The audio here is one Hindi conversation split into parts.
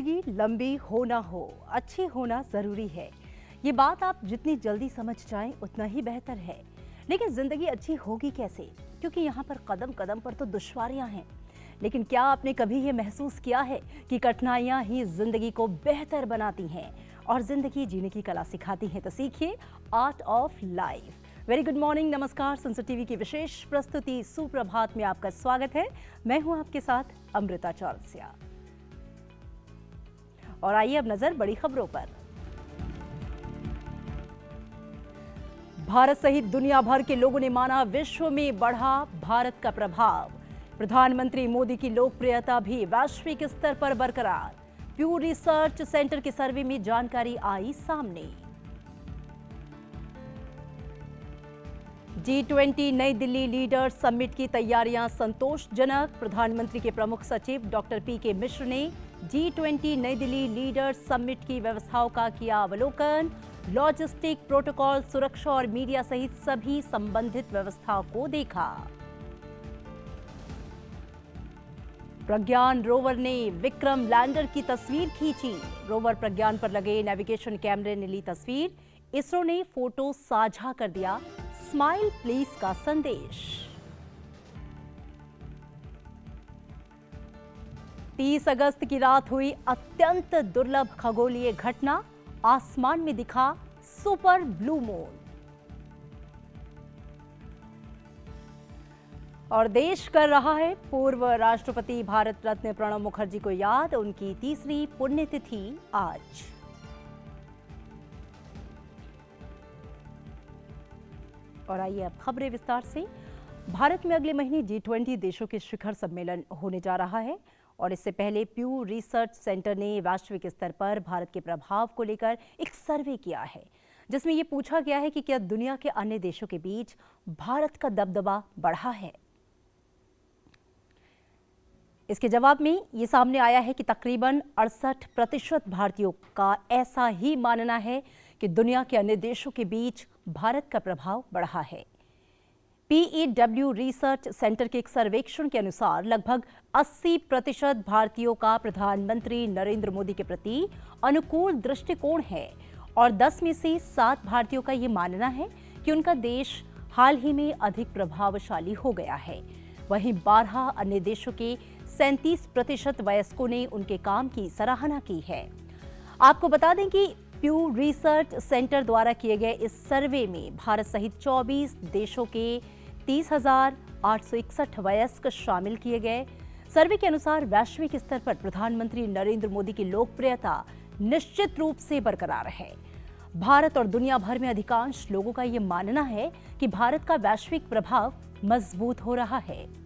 जिंदगी लंबी हो ना हो, अच्छी होना जरूरी है। ये बात आप जितनी जल्दी समझ जाएं उतना ही बेहतर है। लेकिन जिंदगी अच्छी होगी कैसे, क्योंकि यहाँ पर कदम कदम पर तो दुश्वारियां हैं। लेकिन क्या आपने कभी ये महसूस किया है कि कठिनाइयां ही जिंदगी को बेहतर बनाती हैं और जिंदगी जीने की कला सिखाती हैं? तो सीखिए art of life. Very good morning, नमस्कार। संसद टीवी की विशेष प्रस्तुति सुप्रभात में आपका स्वागत है। मैं हूं आपके साथ अमृता चौरसिया। और आइए अब नजर बड़ी खबरों पर। भारत सहित दुनिया भर के लोगों ने माना विश्व में बढ़ा भारत का प्रभाव। प्रधानमंत्री मोदी की लोकप्रियता भी वैश्विक स्तर पर बरकरार। प्यू रिसर्च सेंटर के सर्वे में जानकारी आई सामने। G20 नई दिल्ली लीडर्स समिट की तैयारियां संतोषजनक। प्रधानमंत्री के प्रमुख सचिव डॉक्टर पीके मिश्र ने G20 नई दिल्ली लीडर्स समिट की व्यवस्थाओं का किया अवलोकन। लॉजिस्टिक, प्रोटोकॉल, सुरक्षा और मीडिया सहित सभी संबंधित व्यवस्थाओं को देखा। प्रज्ञान रोवर ने विक्रम लैंडर की तस्वीर खींची। रोवर प्रज्ञान पर लगे नेविगेशन कैमरे ने ली तस्वीर। इसरो ने फोटो साझा कर दिया स्माइल प्लीज का संदेश। 30 अगस्त की रात हुई अत्यंत दुर्लभ खगोलीय घटना। आसमान में दिखा सुपर ब्लू मून। और देश कर रहा है पूर्व राष्ट्रपति भारत रत्न प्रणब मुखर्जी को याद। उनकी तीसरी पुण्यतिथि आज। और आइए अब खबरें विस्तार से। भारत में अगले महीने G20 देशों के शिखर सम्मेलन होने जा रहा है और इससे पहले प्यू रिसर्च सेंटर ने वैश्विक स्तर पर भारत के प्रभाव को लेकर एक सर्वे किया है, जिसमें यह पूछा गया है कि क्या दुनिया के अन्य देशों के बीच भारत का दबदबा बढ़ा है। इसके जवाब में यह सामने आया है कि तकरीबन 68% भारतीयों का ऐसा ही मानना है कि दुनिया के अन्य देशों के बीच भारत का प्रभाव बढ़ा है। PEW रिसर्च सेंटर के एक सर्वेक्षण के अनुसार लगभग 80% भारतीयों का प्रधानमंत्री नरेंद्र मोदी के प्रति अनुकूल दृष्टिकोण है और 10 में से 7 भारतीयों का ये मानना है कि उनका देश हाल ही में अधिक प्रभावशाली हो गया है। वहीं 12 अन्य देशों के 37% वयस्कों ने उनके काम की सराहना की है। आपको बता दें कि प्यू रिसर्च सेंटर द्वारा किए गए इस सर्वे में भारत सहित 24 देशों के 30,861 वयस्क शामिल किए गए। सर्वे के अनुसार वैश्विक स्तर पर प्रधानमंत्री नरेंद्र मोदी की लोकप्रियता निश्चित रूप से बरकरार है। भारत और दुनिया भर में अधिकांश लोगों का यह मानना है कि भारत का वैश्विक प्रभाव मजबूत हो रहा है।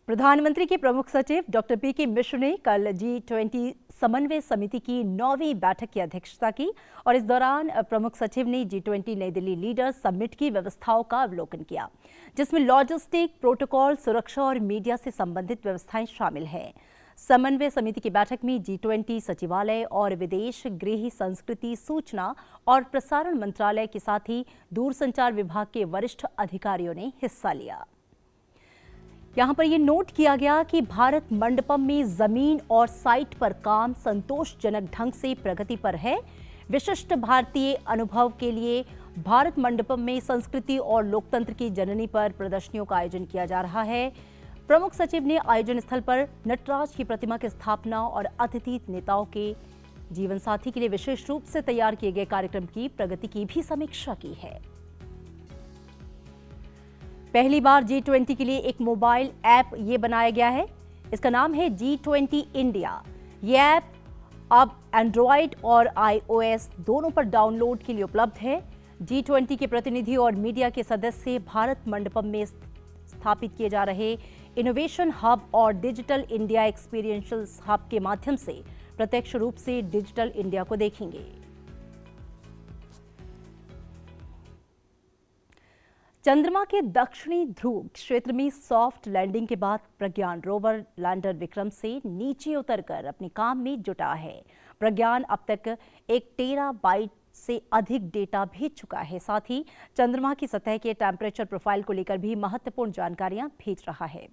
प्रधानमंत्री के प्रमुख सचिव डॉक्टर पीके मिश्र ने कल G20 समन्वय समिति की 9वीं बैठक की अध्यक्षता की और इस दौरान प्रमुख सचिव ने G20 नई दिल्ली लीडर्स समिट की व्यवस्थाओं का अवलोकन किया, जिसमें लॉजिस्टिक, प्रोटोकॉल, सुरक्षा और मीडिया से संबंधित व्यवस्थाएं शामिल हैं। समन्वय समिति की बैठक में G20 सचिवालय और विदेश, गृह, संस्कृति, सूचना और प्रसारण मंत्रालय के साथ ही दूरसंचार विभाग के वरिष्ठ अधिकारियों ने हिस्सा लिया। यहाँ पर यह नोट किया गया कि भारत मंडपम में जमीन और साइट पर काम संतोषजनक ढंग से प्रगति पर है। विशिष्ट भारतीय अनुभव के लिए भारत मंडपम में संस्कृति और लोकतंत्र की जननी पर प्रदर्शनियों का आयोजन किया जा रहा है। प्रमुख सचिव ने आयोजन स्थल पर नटराज की प्रतिमा की स्थापना और अतिथि नेताओं के जीवन साथी के लिए विशेष रूप से तैयार किए गए कार्यक्रम की प्रगति की भी समीक्षा की है। पहली बार G20 के लिए एक मोबाइल ऐप ये बनाया गया है। इसका नाम है G20 इंडिया। ये ऐप अब एंड्रॉयड और iOS दोनों पर डाउनलोड के लिए उपलब्ध है। G20 के प्रतिनिधि और मीडिया के सदस्य भारत मंडपम में स्थापित किए जा रहे इनोवेशन हब और डिजिटल इंडिया एक्सपीरियंशियल हब के माध्यम से प्रत्यक्ष रूप से डिजिटल इंडिया को देखेंगे। चंद्रमा के दक्षिणी ध्रुव क्षेत्र में सॉफ्ट लैंडिंग के बाद प्रज्ञान रोवर लैंडर विक्रम से नीचे उतरकर अपने काम में जुटा है। प्रज्ञान अब तक 1 टेराबाइट से अधिक डेटा भेज चुका है। साथ ही चंद्रमा की सतह के टेम्परेचर प्रोफाइल को लेकर भी महत्वपूर्ण जानकारियां भेज रहा है।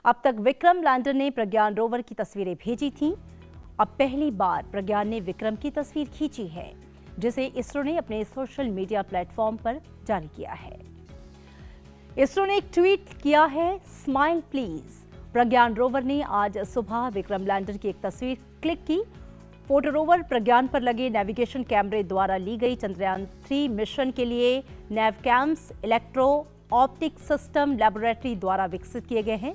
अब तक विक्रम लैंडर ने प्रज्ञान रोवर की तस्वीरें भेजी थीं। अब पहली बार प्रज्ञान ने विक्रम की तस्वीर खींची है, जिसे इसरो ने अपने सोशल मीडिया प्लेटफॉर्म पर जारी किया है। इसरो ने एक ट्वीट किया है, स्माइल प्लीज। प्रज्ञान रोवर ने आज सुबह विक्रम लैंडर की एक तस्वीर क्लिक की। फोटो रोवर प्रज्ञान पर लगे नेविगेशन कैमरे द्वारा ली गई। चंद्रयान 3 मिशन के लिए नेवकैम्स इलेक्ट्रो ऑप्टिक सिस्टम लैबोरेटरी द्वारा विकसित किए गए हैं।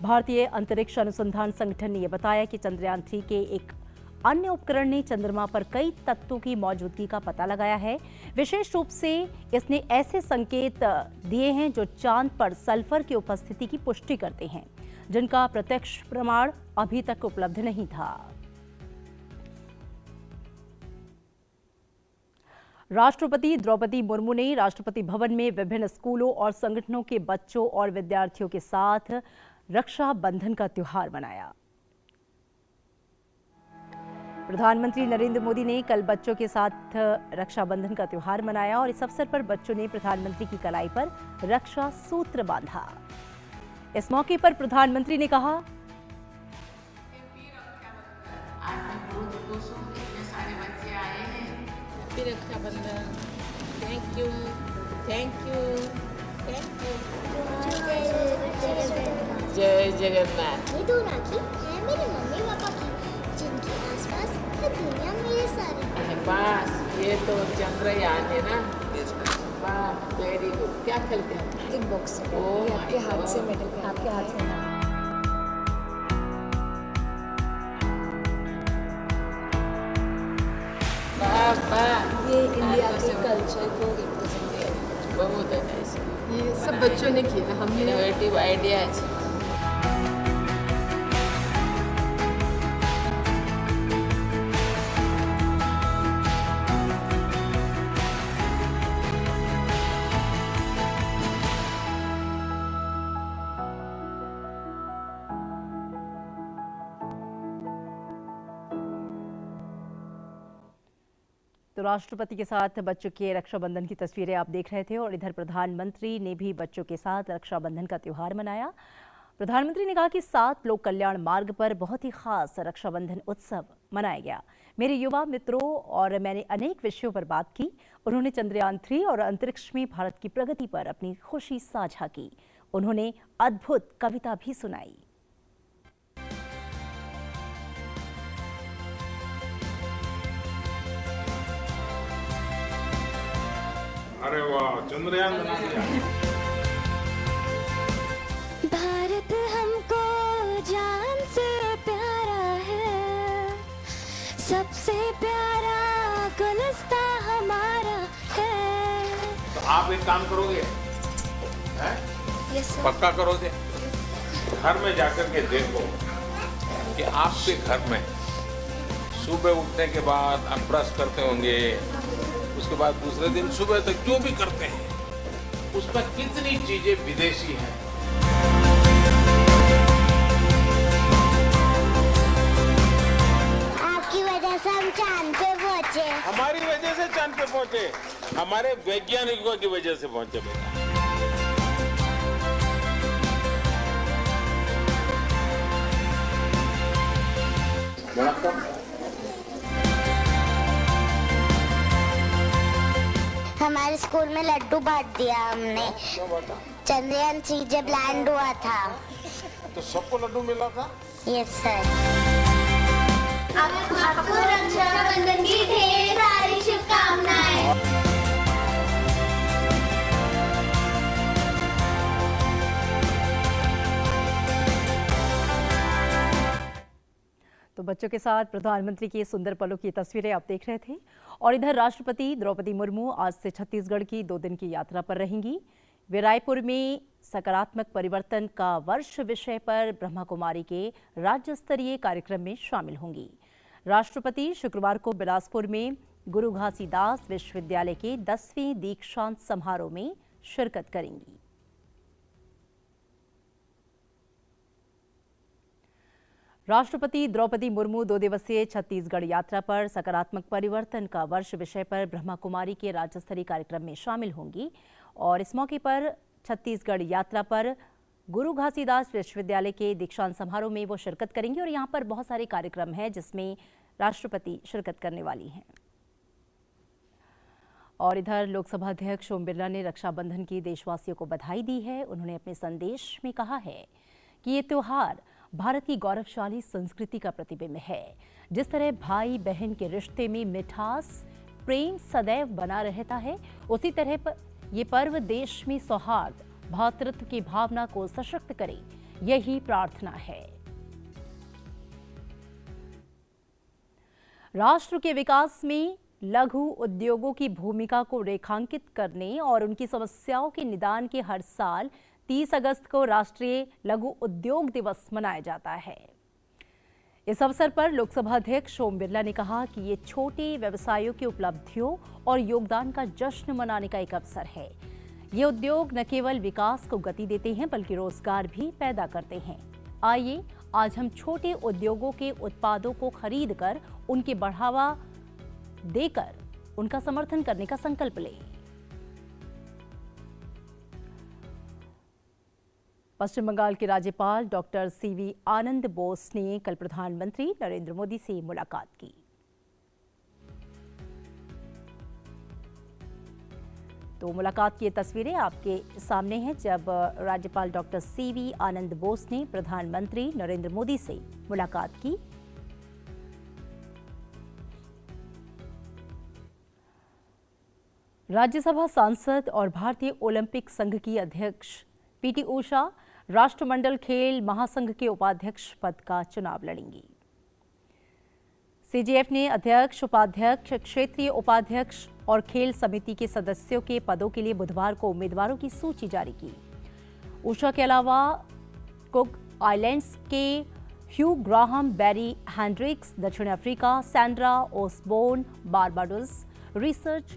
भारतीय अंतरिक्ष अनुसंधान संगठन ने यह बताया कि चंद्रयान 3 के एक अन्य उपकरण ने चंद्रमा पर कई तत्वों की मौजूदगी का पता लगाया है। विशेष रूप से इसने ऐसे संकेत दिए हैं जो चांद पर सल्फर की उपस्थिति की पुष्टि करते हैं, जिनका प्रत्यक्ष प्रमाण अभी तक उपलब्ध नहीं था। राष्ट्रपति द्रौपदी मुर्मू ने राष्ट्रपति भवन में विभिन्न स्कूलों और संगठनों के बच्चों और विद्यार्थियों के साथ रक्षाबंधन का त्योहार मनाया। प्रधानमंत्री नरेंद्र मोदी ने कल बच्चों के साथ रक्षाबंधन का त्योहार मनाया और इस अवसर पर बच्चों ने प्रधानमंत्री की कलाई पर रक्षा सूत्र बांधा। इस मौके पर प्रधानमंत्री ने कहा, Rakshabandhan, thank you, thank you, thank you. Jai Jagannath. ये दो राखी है मेरे मम्मी पापा की, जिनके आसपास है दुनिया मेरे सारे। बस ये तो चंद्रयान है ना। वाह, वेरी गुड। क्या खेलते हैं? Kick box. आपके हाथ से मेडल, आपके हाथ से। ये इंडिया के कल्चर को रिप्रेजेंट करता है। बहुत है। ये सब बच्चों ने किया, हमने इनोवेटिव आइडियाज। तो राष्ट्रपति के साथ बच्चों के रक्षाबंधन की तस्वीरें आप देख रहे थे और इधर प्रधानमंत्री ने भी बच्चों के साथ रक्षाबंधन का त्योहार मनाया। प्रधानमंत्री ने कहा कि 7 लोक कल्याण मार्ग पर बहुत ही खास रक्षाबंधन उत्सव मनाया गया। मेरे युवा मित्रों और मैंने अनेक विषयों पर बात की। उन्होंने चंद्रयान 3 और अंतरिक्ष में भारत की प्रगति पर अपनी खुशी साझा की। उन्होंने अद्भुत कविता भी सुनाई। अरे वाह, चंद्रयान बना दिया। भारत हमको जान से प्यारा है, सबसे प्यारा गुलिस्ता हमारा है। तो आप एक काम करोगे, हैं? Yes sir. पक्का करोगे? घर में जाकर के देखो कि आपके घर में सुबह उठने के बाद आप ब्रश करते होंगे, उसके बाद दूसरे दिन सुबह तक जो भी करते हैं उसमें कितनी चीजें विदेशी हैं। आपकी वजह से हम चांद पे पहुंचे। हमारी वजह से चांद पे पहुंचे, हमारे वैज्ञानिकों की वजह से पहुंचे बेटा। हमारे स्कूल में लड्डू बांट दिया हमने। चंद्रयान 3 जब लैंड हुआ था तो सबको लड्डू मिला था। Yes sir. आपको रक्षाबंधन की ढेर सारी शुभकामनाएं। तो बच्चों के साथ प्रधानमंत्री की सुंदर पलों की तस्वीरें आप देख रहे थे। और इधर राष्ट्रपति द्रौपदी मुर्मू आज से छत्तीसगढ़ की 2 दिन की यात्रा पर रहेंगी। वे रायपुर में सकारात्मक परिवर्तन का वर्ष विषय पर ब्रह्मा कुमारी के राज्य स्तरीय कार्यक्रम में शामिल होंगी। राष्ट्रपति शुक्रवार को बिलासपुर में गुरु घासीदास विश्वविद्यालय के 10वें दीक्षांत समारोह में शिरकत करेंगी। राष्ट्रपति द्रौपदी मुर्मू 2 दिवसीय छत्तीसगढ़ यात्रा पर सकारात्मक परिवर्तन का वर्ष विषय पर ब्रह्मा कुमारी के राज्य स्तरीय कार्यक्रम में शामिल होंगी और इस मौके पर छत्तीसगढ़ यात्रा पर गुरु घासीदास विश्वविद्यालय के दीक्षांत समारोह में वो शिरकत करेंगी और यहाँ पर बहुत सारे कार्यक्रम हैं जिसमें राष्ट्रपति शिरकत करने वाली हैं। और इधर लोकसभा अध्यक्ष ओम बिरला ने रक्षाबंधन की देशवासियों को बधाई दी है। उन्होंने अपने संदेश में कहा है कि ये त्योहार भारत की गौरवशाली संस्कृति का प्रतिबिंब है। जिस तरह भाई बहन के रिश्ते में मिठास प्रेम सदैव बना रहता है, उसी तरह ये पर्व देश में सौहार्द भातृत्व की भावना को सशक्त करे, यही प्रार्थना है। राष्ट्र के विकास में लघु उद्योगों की भूमिका को रेखांकित करने और उनकी समस्याओं के निदान के हर साल 30 अगस्त को राष्ट्रीय लघु उद्योग दिवस मनाया जाता है। इस अवसर पर लोकसभा अध्यक्ष ओम बिरला ने कहा कि ये छोटे व्यवसायों की उपलब्धियों और योगदान का जश्न मनाने का एक अवसर है। ये उद्योग न केवल विकास को गति देते हैं बल्कि रोजगार भी पैदा करते हैं। आइए आज हम छोटे उद्योगों के उत्पादों को खरीदकर उनके बढ़ावा देकर उनका समर्थन करने का संकल्प लें। पश्चिम बंगाल के राज्यपाल डॉक्टर सीवी आनंद बोस ने कल प्रधानमंत्री नरेंद्र मोदी से मुलाकात की। तो मुलाकात की तस्वीरें आपके सामने हैं जब राज्यपाल डॉक्टर सीवी आनंद बोस ने प्रधानमंत्री नरेंद्र मोदी से मुलाकात की। राज्यसभा सांसद और भारतीय ओलंपिक संघ की अध्यक्ष पीटी उषा राष्ट्रमंडल खेल महासंघ के उपाध्यक्ष पद का चुनाव लड़ेंगी। सीजीएफ ने अध्यक्ष, उपाध्यक्ष, क्षेत्रीय उपाध्यक्ष और खेल समिति के सदस्यों के पदों के लिए बुधवार को उम्मीदवारों की सूची जारी की। उषा के अलावा कुक आइलैंड्स के ह्यू ग्राहम बैरी हैंड्रिक्स, दक्षिण Africa Sandra Osborne Barbados, research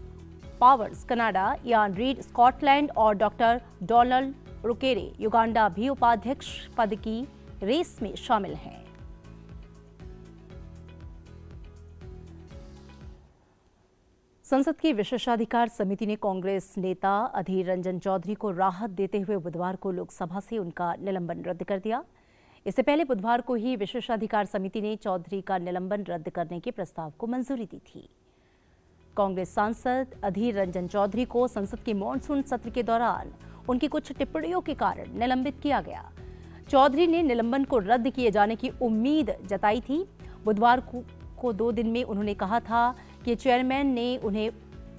powers Canada, Ian read Scotland और डॉक्टर डोनाल्ड रुकेरे युगांडा भी उपाध्यक्ष पद की रेस में शामिल हैं। संसद की विशेषाधिकार समिति ने कांग्रेस नेता अधीर रंजन चौधरी को राहत देते हुए बुधवार को लोकसभा से उनका निलंबन रद्द कर दिया। इससे पहले बुधवार को ही विशेषाधिकार समिति ने चौधरी का निलंबन रद्द करने के प्रस्ताव को मंजूरी दी थी। कांग्रेस सांसद अधीर रंजन चौधरी को संसद के मॉनसून सत्र के दौरान उनकी कुछ टिप्पणियों के कारण निलंबित किया गया। चौधरी ने निलंबन को रद्द किए जाने की उम्मीद जताई थी। बुधवार को 2 दिन में उन्होंने कहा था कि चेयरमैन ने उन्हें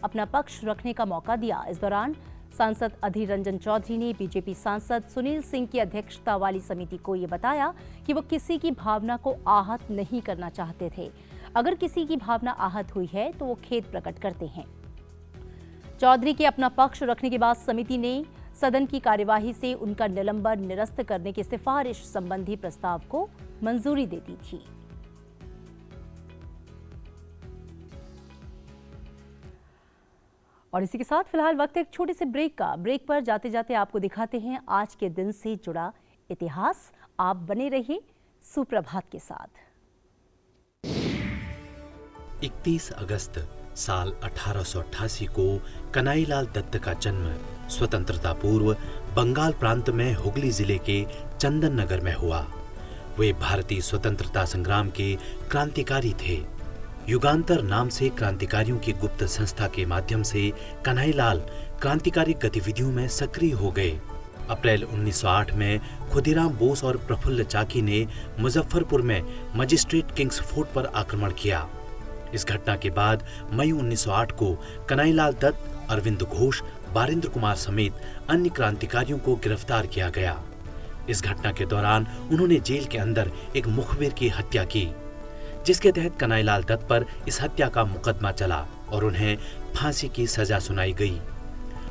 अपना पक्ष रखने का मौका दिया। इस दौरान सांसद अधीर रंजन चौधरी ने बीजेपी सांसद सुनील सिंह की अध्यक्षता वाली समिति को ये बताया कि वो किसी की भावना को आहत नहीं करना चाहते थे। अगर किसी की भावना आहत हुई है तो वो खेद प्रकट करते हैं। चौधरी के अपना पक्ष रखने के बाद समिति ने सदन की कार्यवाही से उनका निलंबन निरस्त करने की सिफारिश संबंधी प्रस्ताव को मंजूरी दे दी थी। और इसी के साथ फिलहाल वक्त एक छोटे से ब्रेक का। ब्रेक पर जाते जाते आपको दिखाते हैं आज के दिन से जुड़ा इतिहास। आप बने रहिए सुप्रभात के साथ। 31 अगस्त साल 1888 को कन्हैयालाल दत्त का जन्म स्वतंत्रता पूर्व बंगाल प्रांत में हुगली जिले के चंदन नगर में हुआ। वे भारतीय स्वतंत्रता संग्राम के क्रांतिकारी थे। युगांतर नाम से क्रांतिकारियों की गुप्त संस्था के माध्यम से कन्हैयालाल क्रांतिकारी गतिविधियों में सक्रिय हो गए। अप्रैल 1908 में खुदीराम बोस और प्रफुल्ल चाकी ने मुजफ्फरपुर में मजिस्ट्रेट किंग्स फोर्ट पर आक्रमण किया। इस घटना के बाद मई 1908 को कन्हैयालाल दत्त, अरविंद घोष, बारिंद्र कुमार समेत अन्य क्रांतिकारियों को गिरफ्तार किया गया। इस घटना के दौरान उन्होंने जेल के अंदर एक मुखबिर की हत्या की, जिसके तहत कन्हैयालाल दत्त पर इस हत्या का मुकदमा चला और उन्हें फांसी की सजा सुनाई गई।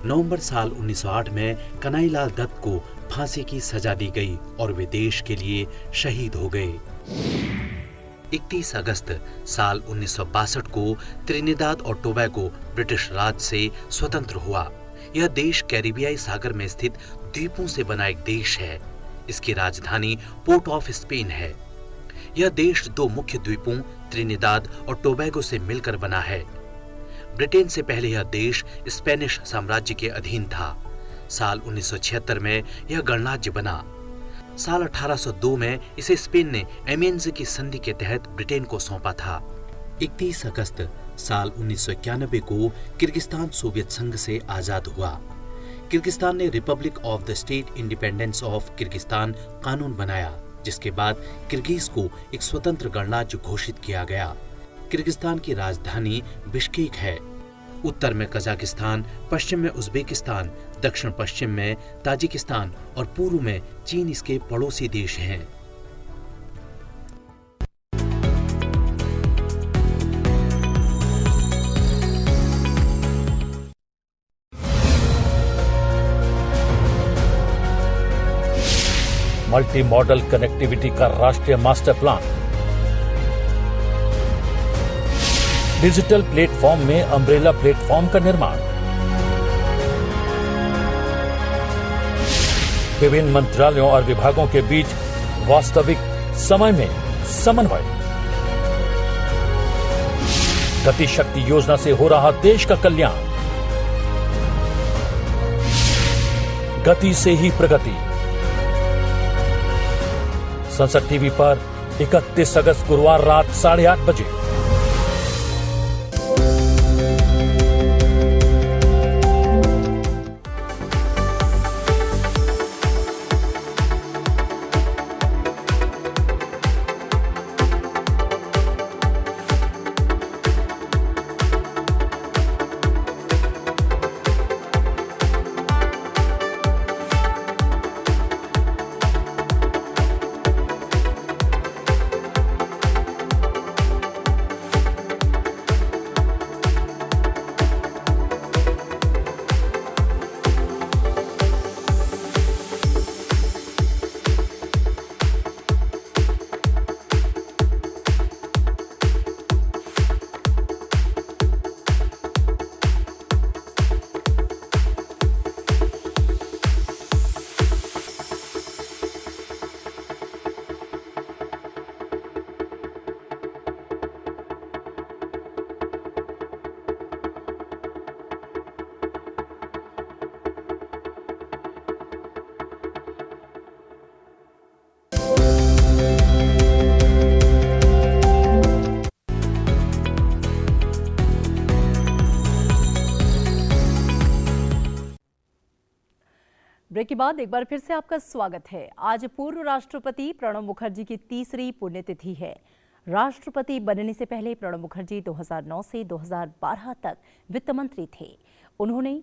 नवंबर साल 1908 में कन्हैयालाल दत्त को फांसी की सजा दी गई और वे देश के लिए शहीद हो गए। 31 अगस्त साल 1962 को त्रिनिदाद और टोबैगो ब्रिटिश राज से स्वतंत्र हुआ। यह देश कैरिबियाई सागर में स्थित द्वीपों से बना एक देश है। इसकी राजधानी पोर्ट ऑफ स्पेन है। यह देश दो मुख्य द्वीपों त्रिनिदाद और टोबैगो से मिलकर बना है। ब्रिटेन से पहले यह देश स्पेनिश साम्राज्य के अधीन था। साल 1976 में यह गणराज्य बना। साल 1802 में इसे स्पेन ने एमियंस की संधि के तहत ब्रिटेन को सौंपा था। 31 अगस्त साल 1991 को किर्गिस्तान सोवियत संघ से आजाद हुआ। किर्गिस्तान ने Republic of the state independence of Kyrgyzstan कानून बनाया, जिसके बाद किर्गिज को एक स्वतंत्र गणराज्य घोषित किया गया। किर्गिस्तान की राजधानी बिश्केक है। उत्तर में कजाकिस्तान, पश्चिम में उज्बेकिस्तान, दक्षिण पश्चिम में ताजिकिस्तान और पूर्व में चीन इसके पड़ोसी देश हैं। मल्टी मॉडल कनेक्टिविटी का राष्ट्रीय मास्टर प्लान, डिजिटल प्लेटफॉर्म में अम्ब्रेला प्लेटफॉर्म का निर्माण, विभिन्न मंत्रालयों और विभागों के बीच वास्तविक समय में समन्वय, गति शक्ति योजना से हो रहा देश का कल्याण, गति से ही प्रगति। संसद टीवी पर 31 अगस्त गुरुवार रात 8:30 बजे। ब्रेक के बाद एक बार फिर से आपका स्वागत है। आज पूर्व राष्ट्रपति प्रणब मुखर्जी की तीसरी पुण्यतिथि है। राष्ट्रपति बनने से पहले प्रणब मुखर्जी 2009 से 2012 तक वित्त मंत्री थे। उन्होंने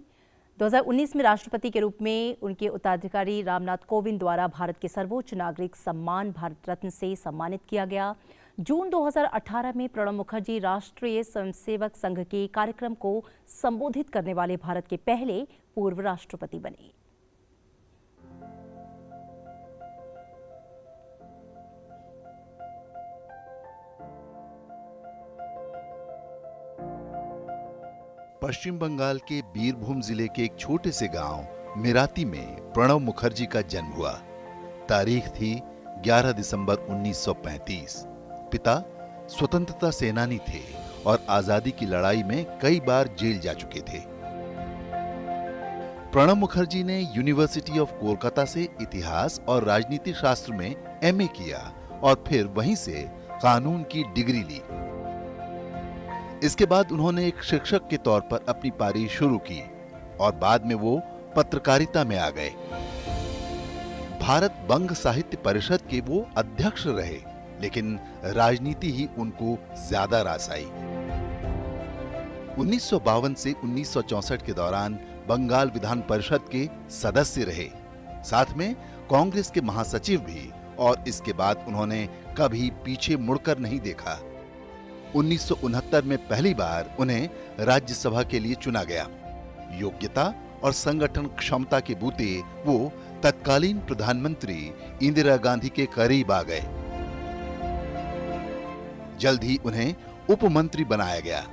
2019 में राष्ट्रपति के रूप में उनके उत्तराधिकारी रामनाथ कोविंद द्वारा भारत के सर्वोच्च नागरिक सम्मान भारत रत्न से सम्मानित किया गया। जून 2018 में प्रणब मुखर्जी राष्ट्रीय स्वयंसेवक संघ के कार्यक्रम को संबोधित करने वाले भारत के पहले पूर्व राष्ट्रपति बने। पश्चिम बंगाल के बीरभूम जिले के एक छोटे से गांव मेराती में प्रणब मुखर्जी का जन्म हुआ। तारीख थी 11 दिसंबर 1935। पिता स्वतंत्रता सेनानी थे और आजादी की लड़ाई में कई बार जेल जा चुके थे। प्रणब मुखर्जी ने यूनिवर्सिटी ऑफ कोलकाता से इतिहास और राजनीति शास्त्र में एमए किया और फिर वहीं से कानून की डिग्री ली। इसके बाद उन्होंने एक शिक्षक के तौर पर अपनी पारी शुरू की और बाद में वो पत्रकारिता में आ गए। भारत बंग साहित्य परिषद के वो अध्यक्ष रहे, लेकिन राजनीति ही उनको ज्यादा रास आई। 1952 से 1964 के दौरान बंगाल विधान परिषद के सदस्य रहे, साथ में कांग्रेस के महासचिव भी, और इसके बाद उन्होंने कभी पीछे मुड़कर नहीं देखा। 1969 में पहली बार उन्हें राज्यसभा के लिए चुना गया। योग्यता और संगठन क्षमता के बूते वो तत्कालीन प्रधानमंत्री इंदिरा गांधी के करीब आ गए। जल्द ही उन्हें उप मंत्री बनाया गया।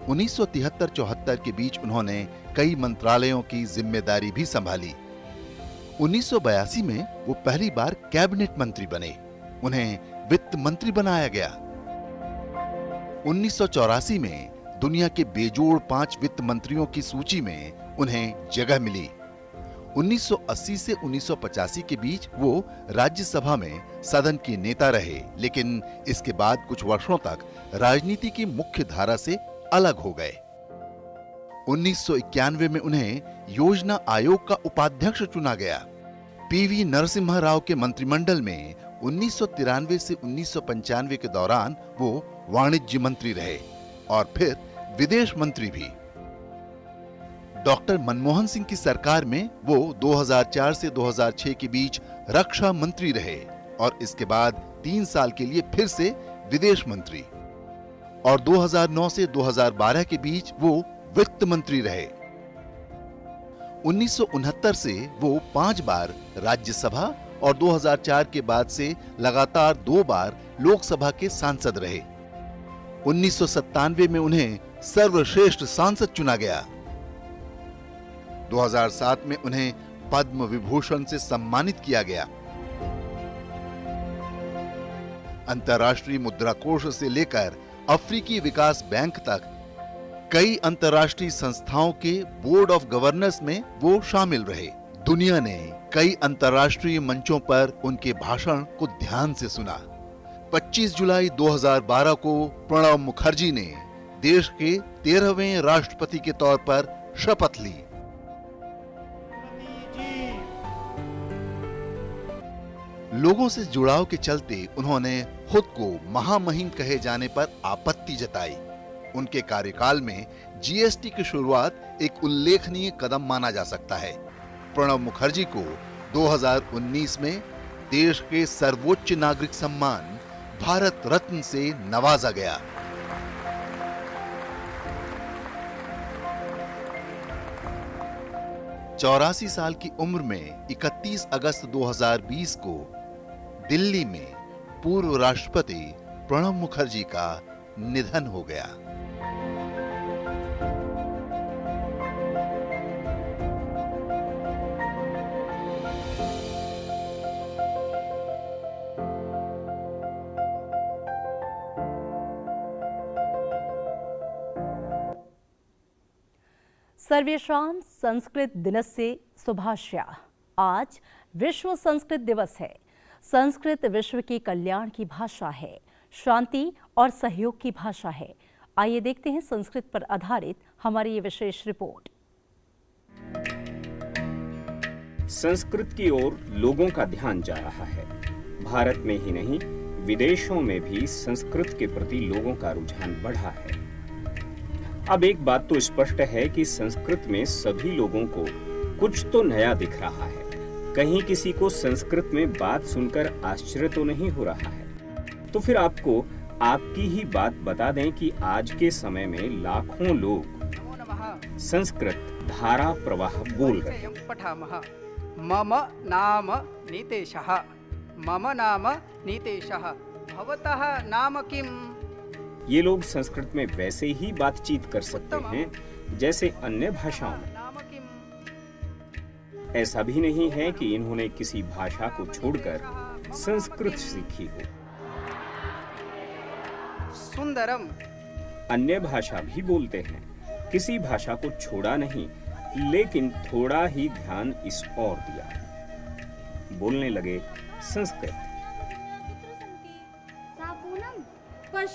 1973-74 के बीच उन्होंने कई मंत्रालयों की जिम्मेदारी भी संभाली। 1982 में वो पहली बार कैबिनेट मंत्री बने। उन्हें वित्त मंत्री बनाया गया। 1984 में दुनिया के बेजोड़ 5 वित्त मंत्रियों की सूची में उन्हें जगह मिली। 1980 से 1985 के बीच वो राज्यसभा में सदन के नेता रहे, लेकिन इसके बाद कुछ वर्षों तक राजनीति की मुख्य धारा से अलग हो गए। 1991 में उन्हें योजना आयोग का उपाध्यक्ष चुना गया। पीवी नरसिम्हा राव के मंत्रिमंडल में 1993 से 1995 के दौरान वो वाणिज्य मंत्री रहे और फिर विदेश मंत्री भी। डॉक्टर मनमोहन सिंह की सरकार में वो 2004 से 2006 के बीच रक्षा मंत्री रहे और इसके बाद 3 साल के लिए फिर से विदेश मंत्री, और 2009 से 2012 के बीच वो वित्त मंत्री रहे। 1969 से वो 5 बार राज्यसभा और 2004 के बाद से लगातार 2 बार लोकसभा के सांसद रहे। 1997 में उन्हें सर्वश्रेष्ठ सांसद चुना गया। 2007 में उन्हें पद्म विभूषण से सम्मानित किया गया। अंतर्राष्ट्रीय मुद्रा कोष से लेकर अफ्रीकी विकास बैंक तक कई अंतर्राष्ट्रीय संस्थाओं के बोर्ड ऑफ गवर्नर्स में वो शामिल रहे। दुनिया ने कई अंतर्राष्ट्रीय मंचों पर उनके भाषण को ध्यान से सुना। 25 जुलाई 2012 को प्रणब मुखर्जी ने देश के 13वें राष्ट्रपति के तौर पर शपथ ली। लोगों से जुड़ाव के चलते उन्होंने खुद को महामहिम कहे जाने पर आपत्ति जताई। उनके कार्यकाल में जीएसटी की शुरुआत एक उल्लेखनीय कदम माना जा सकता है। प्रणब मुखर्जी को 2019 में देश के सर्वोच्च नागरिक सम्मान भारत रत्न से नवाजा गया। चौरासी साल की उम्र में 31 अगस्त 2020 को दिल्ली में पूर्व राष्ट्रपति प्रणब मुखर्जी का निधन हो गया। सर्वेषां संस्कृत दिनस्य शुभाशया। आज विश्व संस्कृत दिवस है। संस्कृत विश्व के कल्याण की भाषा है, शांति और सहयोग की भाषा है। आइए देखते हैं संस्कृत पर आधारित हमारी ये विशेष रिपोर्ट। संस्कृत की ओर लोगों का ध्यान जा रहा है। भारत में ही नहीं, विदेशों में भी संस्कृत के प्रति लोगों का रुझान बढ़ा है। अब एक बात तो स्पष्ट है कि संस्कृत में सभी लोगों को कुछ तो नया दिख रहा है। कहीं किसी को संस्कृत में बात सुनकर आश्चर्य तो नहीं हो रहा है। तो फिर आपको आपकी ही बात बता दें कि आज के समय में लाखों लोग संस्कृत धारा प्रवाह बोल रहे हैं। मम नाम नीतेशः, मम नाम नीतेशः, भवतः नाम किम। ये लोग संस्कृत में वैसे ही बातचीत कर सकते हैं जैसे अन्य भाषाओं में। ऐसा भी नहीं है कि इन्होंने किसी भाषा को छोड़कर संस्कृत सीखी हो। सुंदरम। अन्य भाषा भी बोलते हैं, किसी भाषा को छोड़ा नहीं, लेकिन थोड़ा ही ध्यान इस ओर दिया। बोलने लगे संस्कृत।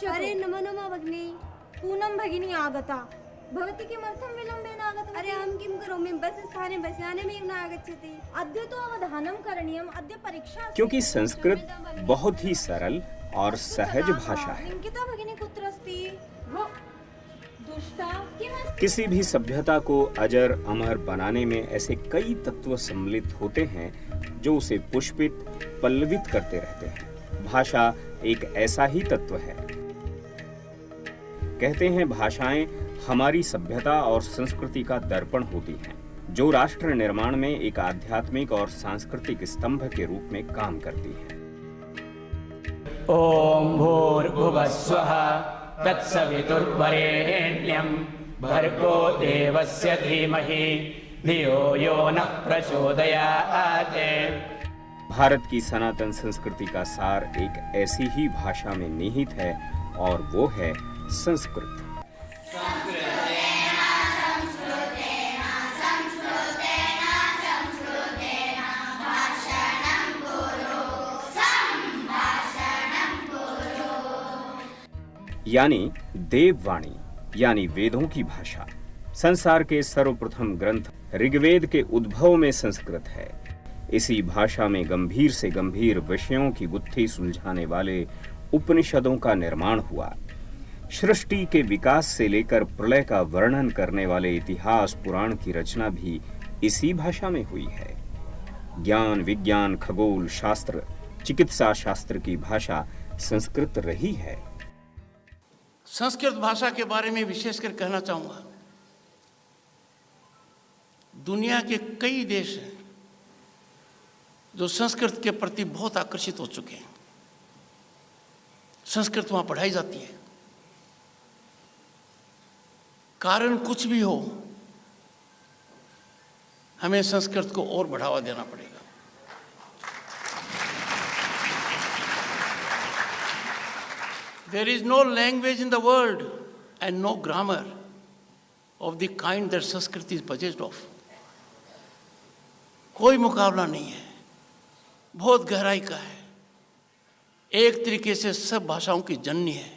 अरे नमो नमो भगिनी। पूनम भगिनी आगता। भवती किमर्थं विलम्बेन आगतवती? अरे अहं किं करोमि, बस स्थाने बसयानमेव न आगच्छति। अद्य तु अवधानं करणीयम्, अद्य परीक्षा। क्योंकि संस्कृत बहुत ही सरल और सहज भाषा है। अंकिता भगिनी कुत्र अस्ति? वो दुष्टा किमस्ति? किसी भी सभ्यता को अजर अमर बनाने में ऐसे कई तत्व सम्मिलित होते हैं जो उसे पुष्पित पल्लवित करते रहते हैं। भाषा एक ऐसा ही तत्व है। कहते हैं भाषाएं हमारी सभ्यता और संस्कृति का दर्पण होती हैं, जो राष्ट्र निर्माण में एक आध्यात्मिक और सांस्कृतिक स्तंभ के रूप में काम करती हैं। ओम भूर्भुवः स्वः तत्सवितुर्वरेण्यं भर्गो देवस्य धीमहि धियो यो नः प्रचोदयात्। भारत की सनातन संस्कृति का सार एक ऐसी ही भाषा में निहित है और वो है संस्कृत। यानी देववाणी, यानी वेदों की भाषा। संसार के सर्वप्रथम ग्रंथ ऋग्वेद के उद्भव में संस्कृत है। इसी भाषा में गंभीर से गंभीर विषयों की गुत्थी सुलझाने वाले उपनिषदों का निर्माण हुआ। सृष्टि के विकास से लेकर प्रलय का वर्णन करने वाले इतिहास पुराण की रचना भी इसी भाषा में हुई है। ज्ञान, विज्ञान, खगोल शास्त्र, चिकित्सा शास्त्र की भाषा संस्कृत रही है। संस्कृत भाषा के बारे में विशेषकर कहना चाहूंगा, दुनिया के कई देश हैं जो संस्कृत के प्रति बहुत आकर्षित हो चुके हैं। संस्कृत वहां पढ़ाई जाती है। कारण कुछ भी हो, हमें संस्कृत को और बढ़ावा देना पड़ेगा। There is no language in the world and no grammar of the kind that Sanskrit is possessed of. कोई मुकाबला नहीं है, बहुत गहराई का है, एक तरीके से सब भाषाओं की जननी है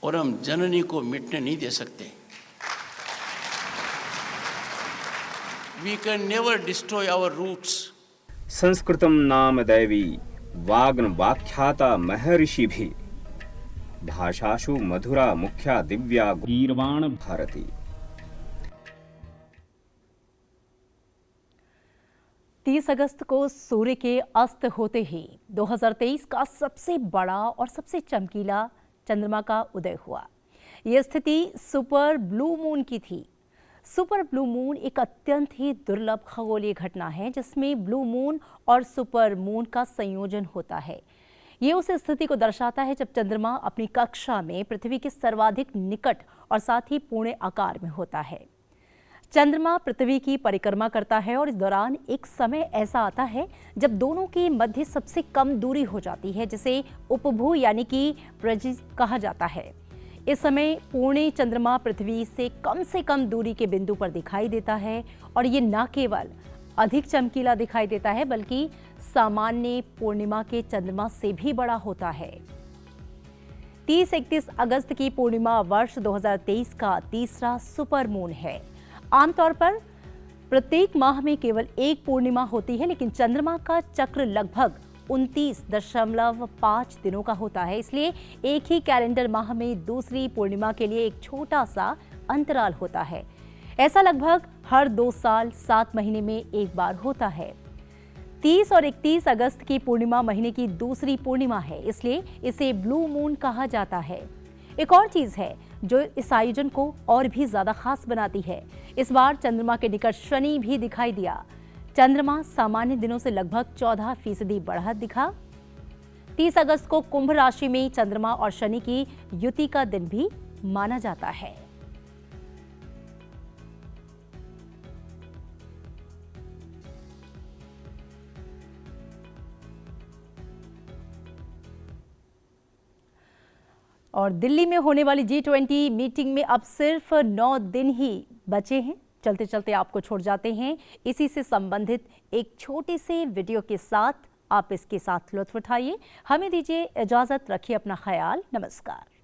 और हम जननी को मिटने नहीं दे सकते। We can never destroy our roots. संस्कृतम नाम दैवी वाग्न वाख्याता महर्षि भी भाषासु मधुरा मुख्या दिव्या गीर्वाण भारती। 30 अगस्त को सूर्य के अस्त होते ही 2023 का सबसे बड़ा और सबसे चमकीला चंद्रमा का उदय हुआ। यह स्थिति सुपर ब्लू मून की थी। सुपर ब्लू मून एक अत्यंत ही दुर्लभ खगोलीय घटना है जिसमें ब्लू मून और सुपर मून का संयोजन होता है। ये उस स्थिति को दर्शाता है जब चंद्रमा अपनी कक्षा में पृथ्वी के सर्वाधिक निकट और साथ ही पूर्ण आकार में होता है। चंद्रमा पृथ्वी की परिक्रमा करता है और इस दौरान एक समय ऐसा आता है जब दोनों के मध्य सबसे कम दूरी हो जाती है, जिसे उपभू यानी कि प्रजिज कहा जाता है। इस समय पूर्ण चंद्रमा पृथ्वी से कम दूरी के बिंदु पर दिखाई देता है और ये न केवल अधिक चमकीला दिखाई देता है बल्कि सामान्य पूर्णिमा के चंद्रमा से भी बड़ा होता है। 30-31 अगस्त की पूर्णिमा वर्ष 2023 का तीसरा सुपर मून है। आमतौर पर प्रत्येक माह में केवल एक पूर्णिमा होती है, लेकिन चंद्रमा का चक्र लगभग 29.5 दिनों का होता है। इसलिए एक ही कैलेंडर माह में दूसरी पूर्णिमा के लिए एक छोटा सा अंतराल होता है। ऐसा लगभग हर 2 साल 7 महीने में एक बार होता है। 30 और 31 अगस्त की पूर्णिमा महीने की दूसरी पूर्णिमा है, इसलिए इसे ब्लू मून कहा जाता है। एक और चीज है जो इस आयोजन को और भी ज्यादा खास बनाती है। इस बार चंद्रमा के निकट शनि भी दिखाई दिया। चंद्रमा सामान्य दिनों से लगभग 14% बढ़त दिखा। 30 अगस्त को कुंभ राशि में चंद्रमा और शनि की युति का दिन भी माना जाता है। और दिल्ली में होने वाली G20 मीटिंग में अब सिर्फ 9 दिन ही बचे हैं। चलते चलते आपको छोड़ जाते हैं इसी से संबंधित एक छोटी सी वीडियो के साथ। आप इसके साथ लुत्फ उठाइए। हमें दीजिए इजाजत, रखिए अपना ख्याल। नमस्कार।